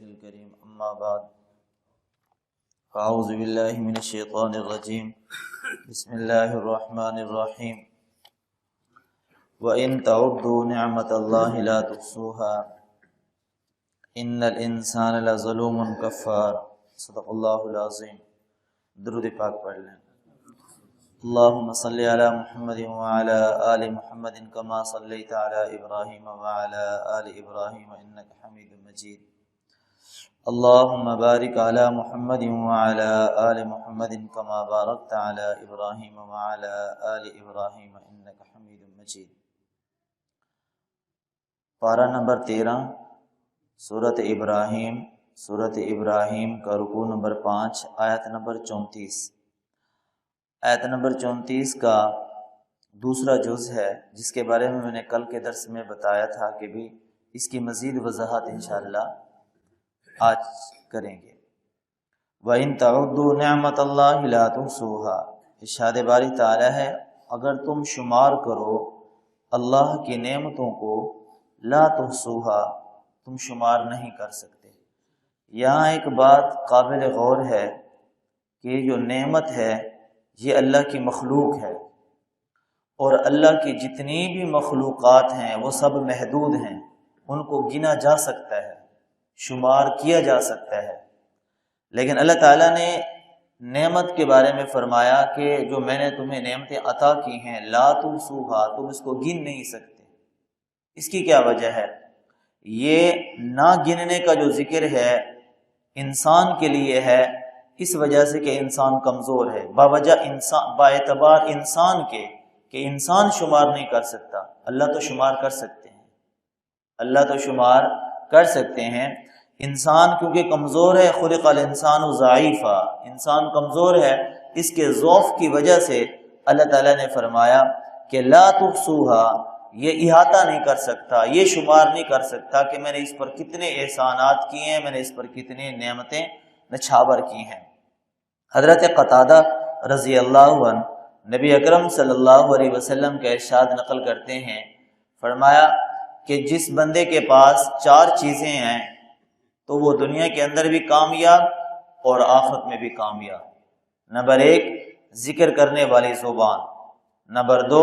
الكريم أما بعد أعوذ بالله من الشيطان الرجيم بسم الله الرحمن الرحيم وإن تعدوا نعمة الله لا تحصوها إن الإنسان لظلوم كفار صدق الله العظيم۔ درود پاک پڑھ لیں۔ اللهم صل على محمد وعلى آل محمد كما صليت على إبراهيم وعلى آل إبراهيم إنك حميد مجيد۔ اللهم بارك على محمد وعلى آل محمد كما باركت على إبراهيم وعلى آل إبراهيم إنك حميد مجيد۔ پارہ نمبر 13 سورۃ ابراہیم کا رکوع نمبر 5 آیت نمبر 34۔ آیت نمبر 34 کا دوسرا جز ہے، جس کے بارے میں نے کل کے درس میں بتایا تھا کہ بھی اس کی مزید وضاحت انشاءاللہ آج کریں گے۔ وَإِن تَعُدُّوا نِعْمَةَ اللَّهِ لَا تُحْصُوهَا، ارشاد باری تعالیٰ ہے اگر تم شمار کرو اللہ کی نعمتوں کو، لا تحصوها، تم شمار نہیں کر سکتے۔ یہاں ایک بات قابل غور ہے کہ جو نعمت ہے یہ اللہ کی مخلوق ہے، اور اللہ کی جتنی بھی مخلوقات ہیں وہ سب محدود ہیں، ان کو گنا جا سکتا ہے، شمار کیا جا سکتا ہے، لیکن اللہ تعالیٰ نے نعمت کے بارے میں فرمایا کہ جو میں نے تمہیں نعمتیں عطا کی ہیں لا تحصوها، تم اس کو گن نہیں سکتے۔ اس کی کیا وجہ ہے؟ یہ نہ گننے کا جو ذکر ہے انسان کے لیے ہے، اس وجہ سے کہ انسان کمزور ہے، باوجہ انسان باعتبار انسان کے کہ انسان شمار نہیں کر سکتا، اللہ تو شمار کر سکتے ہیں، اللہ تو شمار کر سکتے ہیں۔ انسان کیونکہ کمزور ہے، خلق الانسان ضعیفا، انسان کمزور ہے، اس کے ضعف کی وجہ سے اللہ تعالیٰ نے فرمایا کہ لا تحصوها، یہ احاطہ نہیں کر سکتا، یہ شمار نہیں کر سکتا کہ میں نے اس پر کتنے احسانات کیے ہیں، میں نے اس پر کتنے نعمتیں نچھاور کی ہیں۔ حضرت قتادہ رضی اللہ عنہ نبی اکرم صلی اللہ علیہ وسلم کا ارشاد نقل کرتے ہیں، فرمایا کہ جس بندے کے پاس 4 چیزیں ہیں تو وہ دنیا کے اندر بھی کامیاب اور آخرت میں بھی کامیاب۔ نمبر 1 ذکر کرنے والی زبان، نمبر 2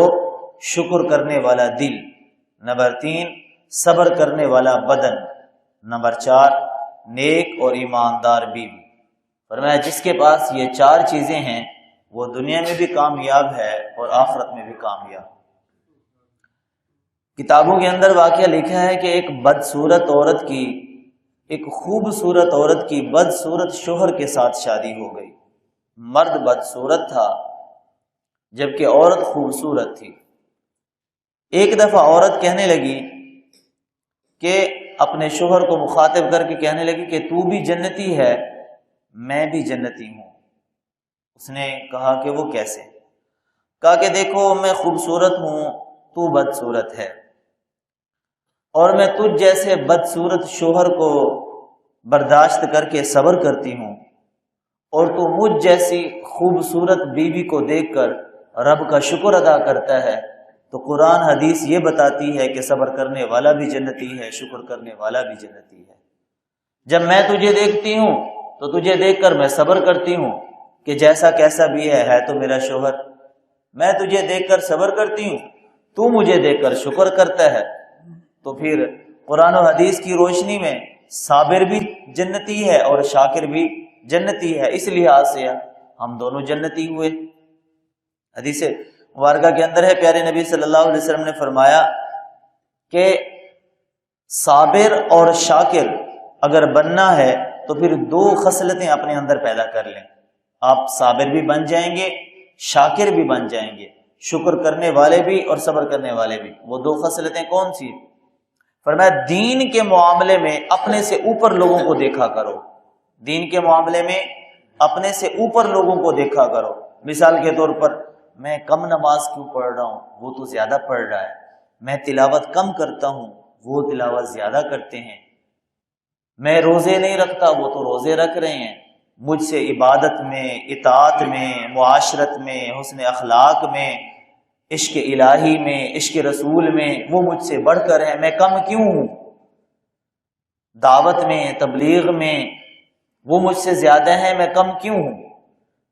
شکر کرنے والا دل، نمبر 3 صبر کرنے والا بدن، نمبر 4 نیک اور ایماندار بیوی۔ فرمایا جس کے پاس یہ 4 چیزیں ہیں وہ دنیا میں بھی کامیاب ہے اور آخرت میں بھی کامیاب۔ کتابوں کے اندر واقعہ لکھا ہے کہ ایک خوبصورت عورت کی بدصورت شوہر کے ساتھ شادی ہو گئی۔ مرد بدصورت تھا جبکہ عورت خوبصورت تھی۔ ایک دفعہ عورت کہنے لگی کہ اپنے شوہر کو مخاطب کر کے کہنے لگی کہ تو بھی جنتی ہے، میں بھی جنتی ہوں۔ اس نے کہا کہ وہ کیسے؟ کہا کہ دیکھو میں خوبصورت ہوں، تو بدصورت ہے، اور میں تجھ جیسے بدصورت شوہر کو برداشت کر کے صبر کرتی ہوں، اور تو مجھ جیسی خوبصورت بیوی کو دیکھ کر رب کا شکر ادا کرتا ہے، تو قرآن حدیث یہ بتاتی ہے کہ صبر کرنے والا بھی جنتی ہے، شکر کرنے والا بھی جنتی ہے۔ جب میں تجھے دیکھتی ہوں تو تجھے دیکھ کر میں صبر کرتی ہوں کہ جیسا کیسا بھی ہے تو میرا شوہر، میں تجھے دیکھ کر صبر کرتی ہوں، تو مجھے دیکھ کر شکر کرتا ہے، تو پھر قرآن و حدیث کی روشنی میں صابر بھی جنتی ہے اور شاکر بھی جنتی ہے، اس لحاظ سے ہم دونوں جنتی ہوئے۔ حدیث مبارکہ کے اندر ہے، پیارے نبی صلی اللہ علیہ وسلم نے فرمایا کہ صابر اور شاکر اگر بننا ہے تو پھر 2 خصلتیں اپنے اندر پیدا کر لیں، آپ صابر بھی بن جائیں گے، شاکر بھی بن جائیں گے، شکر کرنے والے بھی اور صبر کرنے والے بھی۔ وہ 2 خصلتیں کون سی؟ فرمایا دین کے معاملے میں اپنے سے اوپر لوگوں کو دیکھا کرو، دین کے معاملے میں اپنے سے اوپر لوگوں کو دیکھا کرو۔ مثال کے طور پر میں کم نماز کیوں پڑھ رہا ہوں، وہ تو زیادہ پڑھ رہا ہے، میں تلاوت کم کرتا ہوں، وہ تلاوت زیادہ کرتے ہیں، میں روزے نہیں رکھتا، وہ تو روزے رکھ رہے ہیں، مجھ سے عبادت میں، اطاعت میں، معاشرت میں، حسن اخلاق میں، عشق الہی میں، عشق رسول میں وہ مجھ سے بڑھ کر ہے، میں کم کیوں ہوں؟ دعوت میں، تبلیغ میں وہ مجھ سے زیادہ ہیں، میں کم کیوں ہوں؟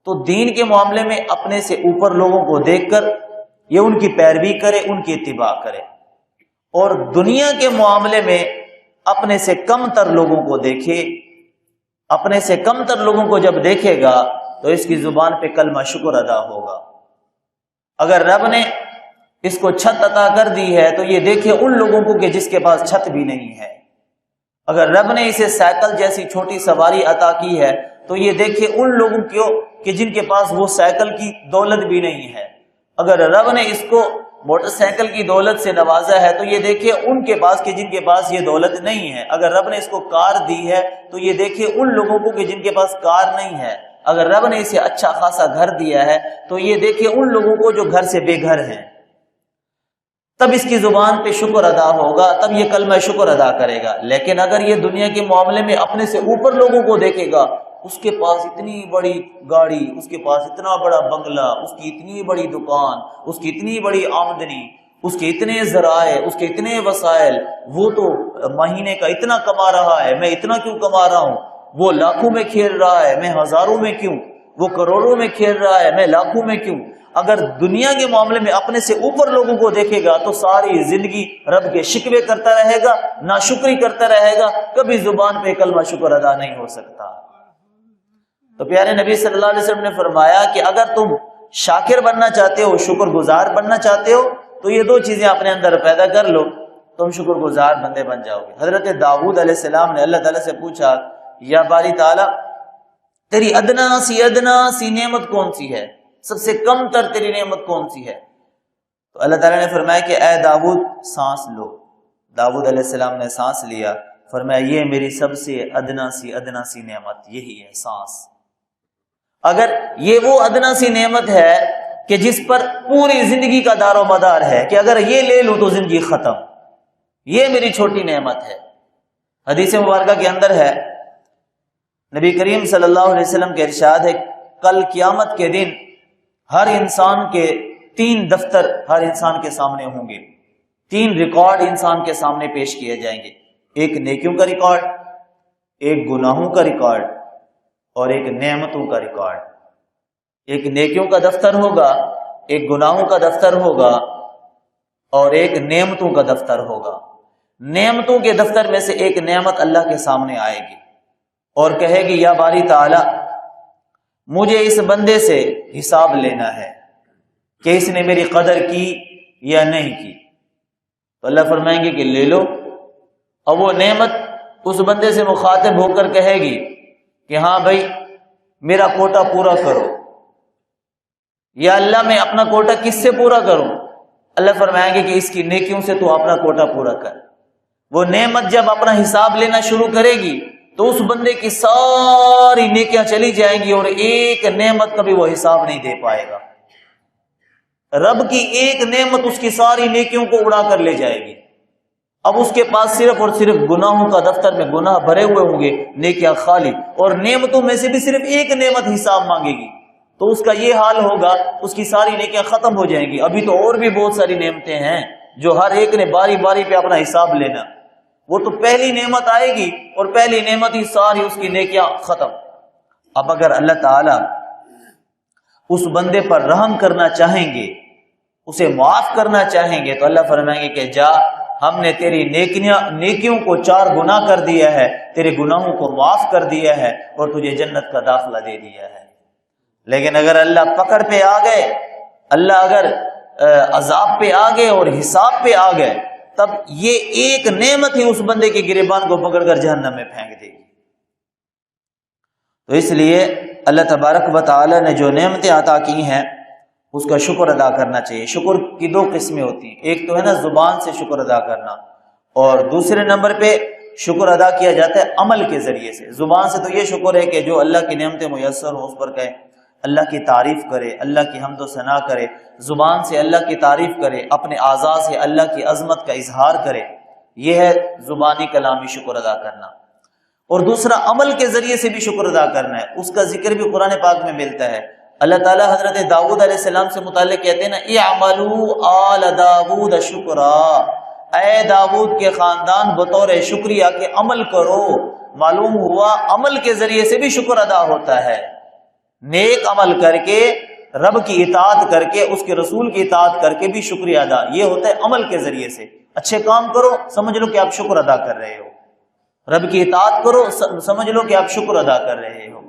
تو دین کے معاملے میں اپنے سے اوپر لوگوں کو دیکھ کر یہ ان کی پیروی کرے، ان کی اتباع کرے، اور دنیا کے معاملے میں اپنے سے کم تر لوگوں کو دیکھے۔ اپنے سے کم تر لوگوں کو جب دیکھے گا تو اس کی زبان پہ کلمہ شکر ادا ہوگا۔ اگر رب نے اس کو چھت عطا کر دی ہے تو یہ دیکھے ان لوگوں کو کہ جس کے پاس چھت بھی نہیں ہے۔ اگر رب نے اسے سائیکل جیسی چھوٹی سواری عطا کی ہے تو یہ دیکھے ان لوگوں کو کہ جن کے پاس وہ سائیکل کی دولت بھی نہیں ہے۔ اگر رب نے اس کو موٹر سائیکل کی دولت سے نوازا ہے تو یہ دیکھے ان کے پاس کہ جن کے پاس یہ دولت نہیں ہے۔ اگر رب نے اس کو کار دی ہے تو یہ دیکھے ان لوگوں کو کہ جن کے پاس کار نہیں ہے۔ اگر رب نے اسے اچھا خاصا گھر دیا ہے تو یہ دیکھے ان لوگوں کو جو گھر سے بے گھر ہیں۔ تب اس کی زبان پہ شکر ادا ہوگا، تب یہ کلمہ شکر ادا کرے گا۔ لیکن اگر یہ دنیا کے معاملے میں اپنے سے اوپر لوگوں کو دیکھے گا، اس کے پاس اتنی بڑی گاڑی، اس کے پاس اتنا بڑا بنگلہ، اس کی اتنی بڑی دکان، اس کی اتنی بڑی آمدنی، اس کے اتنے ذرائع، اس کے اتنے وسائل، وہ تو مہینے کا اتنا کما رہا ہے، میں اتنا کیوں کما رہا ہوں؟ وہ لاکھوں میں کھیل رہا ہے، میں ہزاروں میں کیوں؟ وہ کروڑوں میں کھیل رہا ہے، میں لاکھوں میں کیوں؟ اگر دنیا کے معاملے میں اپنے سے اوپر لوگوں کو دیکھے گا تو ساری زندگی رب کے شکوے کرتا رہے گا، ناشکری کرتا رہے گا، کبھی زبان پہ کلمہ شکر ادا نہیں ہو سکتا۔ تو پیارے نبی صلی اللہ علیہ وسلم نے فرمایا کہ اگر تم شاکر بننا چاہتے ہو، شکر گزار بننا چاہتے ہو، تو یہ دو چیزیں اپنے اندر پیدا کر لو، تم شکر گزار بندے بن جاؤ گے۔ حضرت داؤد علیہ السلام نے اللہ تعالیٰ سے پوچھا، یا باری تعالیٰ تیری ادنا سی نعمت کون سی ہے؟ سب سے کم تر تیری نعمت کون سی ہے؟ تو اللہ تعالیٰ نے فرمایا کہ اے داؤد سانس لو۔ داؤد علیہ السلام نے سانس لیا، فرمایا یہ میری سب سے ادنا سی نعمت یہی ہے، سانس۔ اگر یہ وہ ادنا سی نعمت ہے کہ جس پر پوری زندگی کا دار و مدار ہے کہ اگر یہ لے لوں تو زندگی ختم، یہ میری چھوٹی نعمت ہے۔ حدیث مبارکہ کے اندر ہے، نبی کریم صلی اللہ علیہ وسلم کے ارشاد ہے، کل قیامت کے دن ہر انسان کے 3 دفتر ہر انسان کے سامنے ہوں گے، 3 ریکارڈ انسان کے سامنے پیش کیے جائیں گے، ایک نیکیوں کا ریکارڈ، ایک گناہوں کا ریکارڈ، اور ایک نعمتوں کا ریکارڈ۔ ایک نیکیوں کا دفتر ہوگا، ایک گناہوں کا دفتر ہوگا، اور ایک نعمتوں کا دفتر ہوگا۔ نعمتوں کے دفتر میں سے ایک نعمت اللہ کے سامنے آئے گی اور کہے گی، یا باری تعالی مجھے اس بندے سے حساب لینا ہے کہ اس نے میری قدر کی یا نہیں کی۔ تو اللہ فرمائیں گے کہ لے لو۔ اور وہ نعمت اس بندے سے مخاطب ہو کر کہے گی کہ ہاں بھائی میرا کوٹا پورا کرو۔ یا اللہ میں اپنا کوٹا کس سے پورا کروں؟ اللہ فرمائیں گے کہ اس کی نیکیوں سے تو اپنا کوٹا پورا کر۔ وہ نعمت جب اپنا حساب لینا شروع کرے گی تو اس بندے کی ساری نیکیاں چلی جائیں گی اور ایک نعمت کا بھی وہ حساب نہیں دے پائے گا۔ رب کی ایک نعمت اس کی ساری نیکیوں کو اڑا کر لے جائے گی۔ اب اس کے پاس صرف اور صرف گناہوں کا دفتر میں گناہ بھرے ہوئے ہوں گے، نیکیاں خالی، اور نعمتوں میں سے بھی صرف ایک نعمت حساب مانگے گی تو اس کا یہ حال ہوگا، اس کی ساری نیکیاں ختم ہو جائیں گی۔ ابھی تو اور بھی بہت ساری نعمتیں ہیں جو ہر ایک نے باری باری پہ اپنا حساب لینا، وہ تو پہلی نعمت آئے گی اور پہلی نعمت ہی ساری اس کی نیکیاں ختم۔ اب اگر اللہ تعالی اس بندے پر رحم کرنا چاہیں گے، اسے معاف کرنا چاہیں گے، تو اللہ فرمائیں گے کہ جا، ہم نے تیری نیکیوں کو 4 گنا کر دیا ہے، تیرے گناہوں کو معاف کر دیا ہے اور تجھے جنت کا داخلہ دے دیا ہے۔ لیکن اگر اللہ پکڑ پہ آ گئے، اللہ اگر عذاب پہ آ گئے اور حساب پہ آ گئے، تب یہ ایک نعمت ہی اس بندے کے گریبان کو پکڑ کر جہنم میں پھینک دے گی۔ تو اس لیے اللہ تبارک و تعالی نے جو نعمتیں عطا کی ہیں اس کا شکر ادا کرنا چاہیے۔ شکر کی 2 قسمیں ہوتی ہیں، ایک تو ہے نا زبان سے شکر ادا کرنا، اور دوسرے نمبر پہ شکر ادا کیا جاتا ہے عمل کے ذریعے سے۔ زبان سے تو یہ شکر ہے کہ جو اللہ کی نعمتیں میسر ہوں اس پر کہے، اللہ کی تعریف کرے، اللہ کی حمد و ثنا کرے، زبان سے اللہ کی تعریف کرے، اپنے اعضاء سے اللہ کی عظمت کا اظہار کرے، یہ ہے زبانی کلامی شکر ادا کرنا۔ اور دوسرا عمل کے ذریعے سے بھی شکر ادا کرنا ہے، اس کا ذکر بھی قرآن پاک میں ملتا ہے۔ اللہ تعالیٰ حضرت داؤد علیہ السلام سے متعلق کہتے ہیں نا، اعملوا آل داؤد شکرا، اے داؤد کے خاندان بطور شکریہ کے عمل کرو۔ معلوم ہوا عمل کے ذریعے سے بھی شکر ادا ہوتا ہے، نیک عمل کر کے، رب کی اطاعت کر کے، اس کے رسول کی اطاعت کر کے بھی شکریہ ادا، یہ ہوتا ہے عمل کے ذریعے سے۔ اچھے کام کرو، سمجھ لو کہ آپ شکر ادا کر رہے ہو، رب کی اطاعت کرو، سمجھ لو کہ آپ شکر ادا کر رہے ہو۔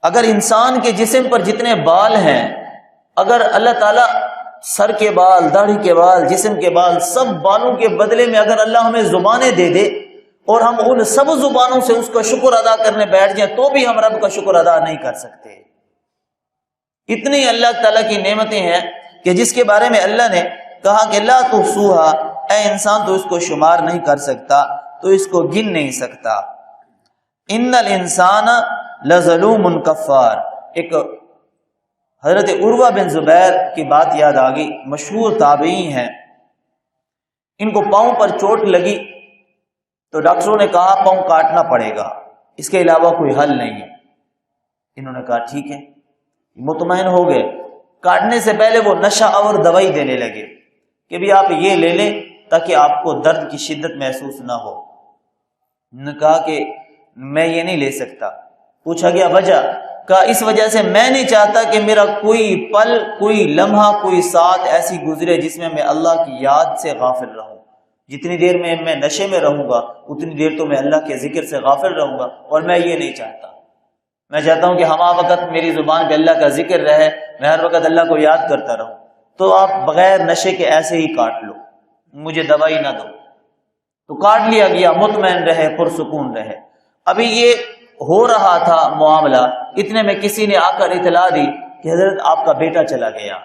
اگر انسان کے جسم پر جتنے بال ہیں، اگر اللہ تعالیٰ سر کے بال، داڑھی کے بال، جسم کے بال، سب بالوں کے بدلے میں اگر اللہ ہمیں زبانیں دے دے اور ہم ان سب زبانوں سے اس کا شکر ادا کرنے بیٹھ جائیں تو بھی ہم رب کا شکر ادا نہیں کر سکتے۔ اتنی اللہ تعالیٰ کی نعمتیں ہیں کہ جس کے بارے میں اللہ نے کہا کہ لا تحصوہا، اے انسان تو اس کو شمار نہیں کر سکتا، تو اس کو گن نہیں سکتا۔ ان الانسان لظلوم کفار، ایک حضرت عروہ بن زبیر کی بات یاد آ گئی، مشہور تابعی ہیں۔ ان کو پاؤں پر چوٹ لگی تو ڈاکٹروں نے کہا پاؤں کاٹنا پڑے گا، اس کے علاوہ کوئی حل نہیں ہے۔ انہوں نے کہا ٹھیک ہے، مطمئن ہو گئے۔ کاٹنے سے پہلے وہ نشہ آور دوائی دینے لگے کہ بھی آپ یہ لے لیں تاکہ آپ کو درد کی شدت محسوس نہ ہو۔ انہوں نے کہا کہ میں یہ نہیں لے سکتا۔ پوچھا گیا وجہ؟ کہا اس وجہ سے میں نہیں چاہتا کہ میرا کوئی پل، کوئی لمحہ، کوئی ساتھ ایسی گزرے جس میں میں اللہ کی یاد سے غافل رہوں۔ جتنی دیر میں نشے میں رہوں گا اتنی دیر تو میں اللہ کے ذکر سے غافل رہوں گا، اور میں یہ نہیں چاہتا۔ میں چاہتا ہوں کہ ہمہ وقت میری زبان پہ اللہ کا ذکر رہے، میں ہر وقت اللہ کو یاد کرتا رہوں۔ تو آپ بغیر نشے کے ایسے ہی کاٹ لو، مجھے دوائی نہ دو۔ تو کاٹ لیا گیا، مطمئن رہے، پرسکون رہے۔ ابھی یہ ہو رہا تھا معاملہ، اتنے میں کسی نے آ کر اطلاع دی کہ حضرت آپ کا بیٹا چلا گیا،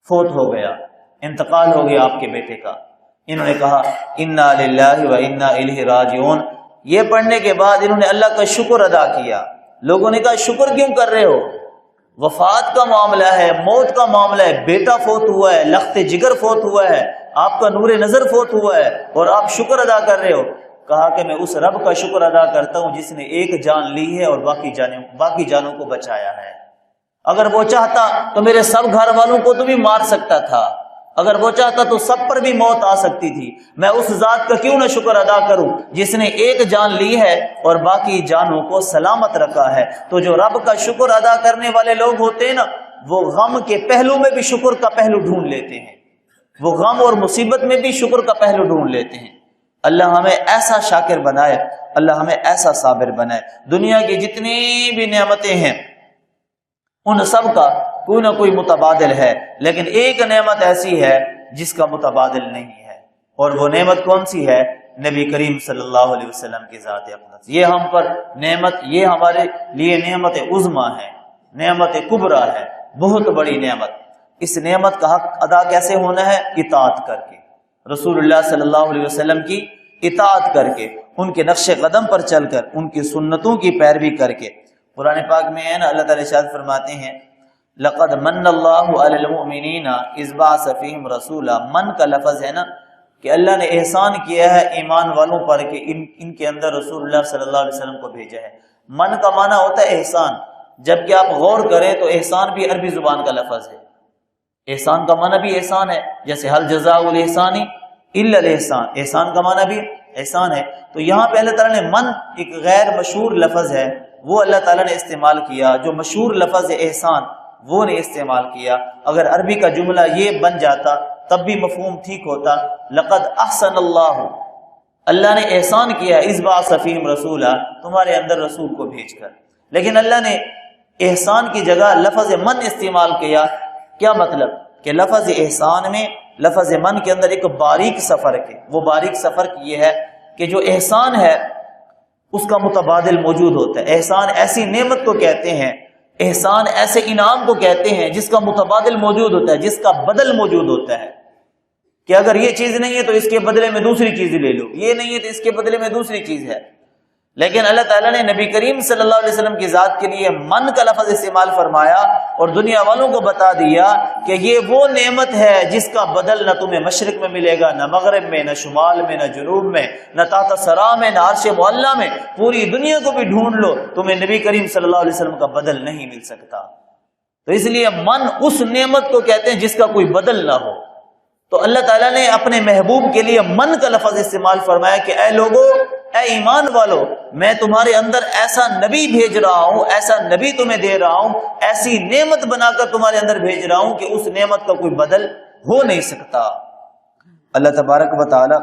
فوت ہو گیا، انتقال ہو گیا آپ کے بیٹے کا۔ انہوں نے کہا انا للہ و انا الیہ راجعون۔ یہ پڑھنے کے بعد انہوں نے اللہ کا شکر ادا کیا۔ لوگوں نے کہا شکر کیوں کر رہے ہو؟ وفات کا معاملہ ہے، موت کا معاملہ ہے، بیٹا فوت ہوا ہے، لخت جگر فوت ہوا ہے، آپ کا نور نظر فوت ہوا ہے، اور آپ شکر ادا کر رہے ہو۔ کہا کہ میں اس رب کا شکر ادا کرتا ہوں جس نے ایک جان لی ہے اور باقی جانوں کو بچایا ہے۔ اگر وہ چاہتا تو میرے سب گھر والوں کو تو بھی مار سکتا تھا، اگر وہ چاہتا تو سب پر بھی موت آ سکتی تھی۔ میں اس ذات کا کیوں نہ شکر ادا کروں جس نے ایک جان لی ہے اور باقی جانوں کو سلامت رکھا ہے۔ تو جو رب کا شکر ادا کرنے والے لوگ ہوتے ہیں نا، وہ غم کے پہلو میں بھی شکر کا پہلو ڈھونڈ لیتے ہیں، وہ غم اور مصیبت میں بھی شکر کا پہلو ڈھونڈ لیتے ہیں۔ اللہ ہمیں ایسا شاکر بنائے، اللہ ہمیں ایسا صابر بنائے۔ دنیا کی جتنی بھی نعمتیں ہیں ان سب کا کوئی نہ کوئی متبادل ہے، لیکن ایک نعمت ایسی ہے جس کا متبادل نہیں ہے، اور وہ نعمت کون سی ہے؟ نبی کریم صلی اللہ علیہ وسلم کی ذات اقدس۔ یہ ہم پر نعمت، یہ ہمارے لیے نعمت عظمیٰ ہے، نعمت کبریٰ ہے، بہت بڑی نعمت۔ اس نعمت کا حق ادا کیسے ہونا ہے؟ اطاعت کر کے، رسول اللہ صلی اللہ علیہ وسلم کی اطاعت کر کے، ان کے نقش قدم پر چل کر، ان کی سنتوں کی پیروی کر کے۔ قرآن پاک میں ہے نا، اللہ تعالیٰ ارشاد فرماتے ہیں لقد من اللہ علی المؤمنین اذ بعث فیہم رسولا۔ من کا لفظ ہے نا کہ اللہ نے احسان کیا ہے ایمان والوں پر کہ ان کے اندر رسول اللہ صلی اللہ علیہ وسلم کو بھیجا ہے۔ من کا معنی ہوتا ہے احسان، جبکہ آپ غور کریں تو احسان بھی عربی زبان کا لفظ ہے۔ احسان کا معنی بھی احسان ہے، جیسے حل جزاء الاحسان الا الاحسان، احسان کا معنی بھی احسان ہے۔ تو یہاں پہ اللہ تعالیٰ نے من، ایک غیر مشہور لفظ ہے، وہ اللہ تعالیٰ نے استعمال کیا۔ جو مشہور لفظ ہے احسان، وہ نے استعمال کیا۔ اگر عربی کا جملہ یہ بن جاتا تب بھی مفہوم ٹھیک ہوتا، لقد احسن اللہ، اللہ نے احسان کیا، اذ بعث فیہم رسولا، تمہارے اندر رسول کو بھیج کر۔ لیکن اللہ نے احسان کی جگہ لفظ من استعمال کیا۔ کیا مطلب؟ کہ لفظ احسان میں، لفظ من کے اندر ایک باریک سا فرق ہے۔ وہ باریک سا فرق یہ ہے کہ جو احسان ہے اس کا متبادل موجود ہوتا ہے۔ احسان ایسی نعمت کو کہتے ہیں، احسان ایسے انعام کو کہتے ہیں جس کا متبادل موجود ہوتا ہے، جس کا بدل موجود ہوتا ہے، کہ اگر یہ چیز نہیں ہے تو اس کے بدلے میں دوسری چیز لے لو، یہ نہیں ہے تو اس کے بدلے میں دوسری چیز ہے۔ لیکن اللہ تعالیٰ نے نبی کریم صلی اللہ علیہ وسلم کی ذات کے لیے من کا لفظ استعمال فرمایا اور دنیا والوں کو بتا دیا کہ یہ وہ نعمت ہے جس کا بدل نہ تمہیں مشرق میں ملے گا، نہ مغرب میں، نہ شمال میں، نہ جنوب میں، نہ تحت ثری میں، نہ عرش معلیٰ میں۔ پوری دنیا کو بھی ڈھونڈ لو، تمہیں نبی کریم صلی اللہ علیہ وسلم کا بدل نہیں مل سکتا۔ تو اس لیے من اس نعمت کو کہتے ہیں جس کا کوئی بدل نہ ہو۔ تو اللہ تعالیٰ نے اپنے محبوب کے لیے من کا لفظ استعمال فرمایا کہ اے لوگو، اے ایمان والو، میں تمہارے اندر ایسا نبی بھیج رہا ہوں، ایسا نبی تمہیں دے رہا ہوں، ایسی نعمت بنا کر تمہارے اندر بھیج رہا ہوں کہ اس نعمت کا کوئی بدل ہو نہیں سکتا۔ اللہ تبارک و تعالی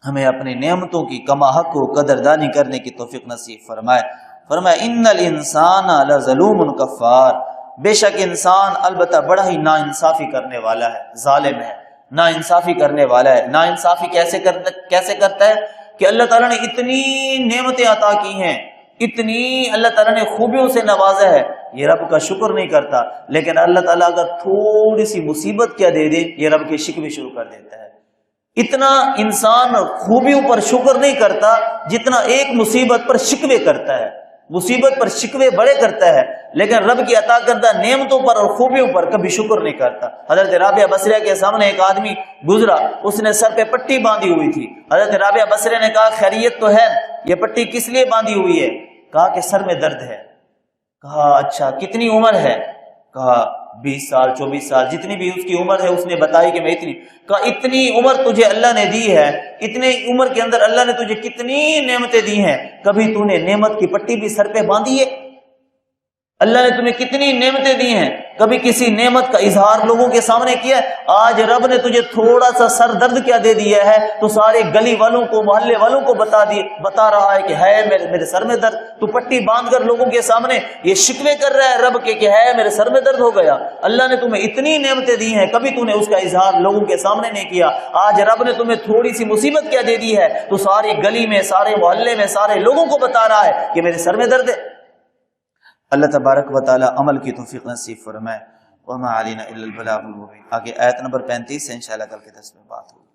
ہمیں اپنی نعمتوں کی کما حق و قدردانی کرنے کی توفیق نصیب فرمائے۔ فرمایا ان الانسان لظلوم کفار، بے شک انسان البتہ بڑا ہی نا انصافی کرنے والا ہے، ظالم ہے، نا انصافی کرنے والا ہے۔ نا انصافی کیسے کرتا ہے کہ اللہ تعالیٰ نے اتنی نعمتیں عطا کی ہیں، اتنی اللہ تعالیٰ نے خوبیوں سے نوازا ہے، یہ رب کا شکر نہیں کرتا، لیکن اللہ تعالیٰ اگر تھوڑی سی مصیبت کیا دے دے یہ رب کے شکوے شروع کر دیتا ہے۔ اتنا انسان خوبیوں پر شکر نہیں کرتا جتنا ایک مصیبت پر شکوے کرتا ہے، مصیبت پر شکوے بڑے کرتا ہے، لیکن رب کی عطا کردہ نعمتوں پر اور خوبیوں پر کبھی شکر نہیں کرتا۔ حضرت رابعہ بصریہ کے سامنے ایک آدمی گزرا، اس نے سر پہ پٹی باندھی ہوئی تھی۔ حضرت رابعہ بصریہ نے کہا خیریت تو ہے، یہ پٹی کس لیے باندھی ہوئی ہے؟ کہا کہ سر میں درد ہے۔ کہا اچھا کتنی عمر ہے؟ کہا 20 سال 24 سال، جتنی بھی اس کی عمر ہے اس نے بتائی کہ میں اتنی۔ کہا اتنی عمر تجھے اللہ نے دی ہے، اتنے عمر کے اندر اللہ نے تجھے کتنی نعمتیں دی ہیں، کبھی تو نے نعمت کی پٹی بھی سر پہ باندھی ہے؟ اللہ نے تمہیں کتنی نعمتیں دی ہیں، کبھی کسی نعمت کا اظہار لوگوں کے سامنے کیا ہے؟ آج رب نے تجھے تھوڑا سا سر درد کیا دے دیا ہے تو سارے گلی والوں کو، محلے والوں کو بتا رہا ہے کہ ہے میرے سر میں درد۔ تو پٹی باندھ کر لوگوں کے سامنے یہ شکوے کر رہا ہے رب کے کہ ہے میرے سر میں درد ہو گیا۔ اللہ نے تمہیں اتنی نعمتیں دی ہیں، کبھی تو نے اس کا اظہار لوگوں کے سامنے نہیں کیا۔ آج رب نے تمہیں تھوڑی سی مصیبت کیا دے دی ہے تو ساری گلی میں، سارے محلے میں، سارے لوگوں کو بتا رہا ہے کہ میرے سر میں درد ہے۔ اللہ تبارک و تعالی عمل کی توفیق نصیب فرمائے۔ وما علینا الا البلاغ المبین۔ آگے آیت نمبر 35 سے انشاءاللہ کل کے درس میں بات ہوگی۔